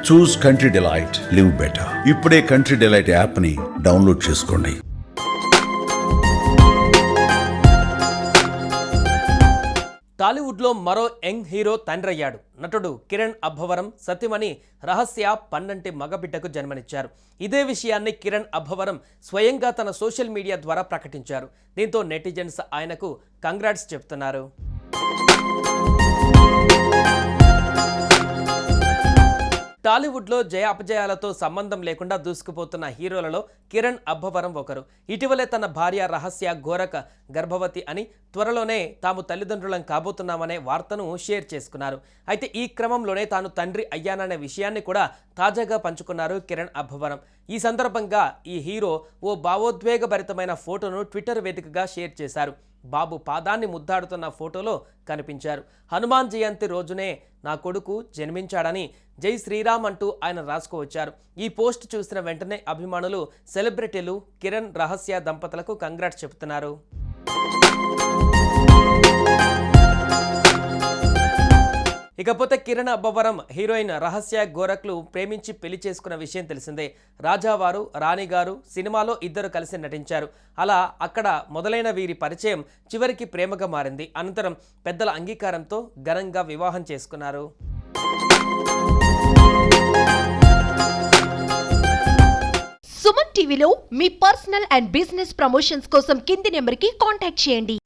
చూస్ country delight, live better. ఇప్పుడే country delight app ని download చేసుకోండి. టాలీవుడ్లో మరో యంగ్ హీరో తండ్రయ్యాడు. నటుడు కిరణ్ అబ్బవరం సతీమణి రహస్య పన్నంటి మగబిడ్డకు జన్మనిచ్చారు. ఇదే విషయాన్ని కిరణ్ అబ్బవరం స్వయంగా తన సోషల్ మీడియా ద్వారా ప్రకటించారు. దీంతో నెటిజన్స్ ఆయనకు కంగ్రాట్స్ చెప్తున్నారు. టాలీవుడ్లో జయ అపజయాలతో సంబంధం లేకుండా దూసుకుపోతున్న హీరోలలో కిరణ్ అబ్బవరం ఒకరు. ఇటీవలే తన భార్య రహస్య ఘోరక గర్భవతి అని, త్వరలోనే తాము తల్లిదండ్రులం కాబోతున్నామనే వార్తను షేర్ చేసుకున్నారు. అయితే ఈ క్రమంలోనే తాను తండ్రి అయ్యాననే విషయాన్ని కూడా తాజాగా పంచుకున్నారు కిరణ్ అబ్బవరం. ఈ సందర్భంగా ఈ హీరో ఓ భావోద్వేగభరితమైన ఫోటోను ట్విట్టర్ వేదికగా షేర్ చేశారు. బాబు పాదాన్ని ముద్దాడుతున్న ఫోటోలో కనిపించారు. హనుమాన్ జయంతి రోజునే నా కొడుకు జన్మించాడని జై శ్రీరామ్ అంటూ ఆయన రాసుకువచ్చారు. ఈ పోస్ట్ చూసిన వెంటనే అభిమానులు, సెలబ్రిటీలు కిరణ్ రహస్య దంపతులకు కంగ్రాట్స్ చెబుతున్నారు. ఇకపోతే కిరణ్ అబ్బవరం హీరోయిన్ రహస్య గోరఖ్లు ప్రేమించి పెళ్లి చేసుకున్న విషయం తెలిసిందే. రాజావారు, రాణిగారు సినిమాలో ఇద్దరు కలిసి నటించారు. అలా అక్కడ మొదలైన వీరి పరిచయం చివరికి ప్రేమగా మారింది. అనంతరం పెద్దల అంగీకారంతో ఘనంగా వివాహం చేసుకున్నారు. సుమన్ టీవీలో మీ పర్సనల్ అండ్ బిజినెస్ ప్రమోషన్స్ కోసం కింది నెంబర్కి కాంటాక్ట్ చేయండి.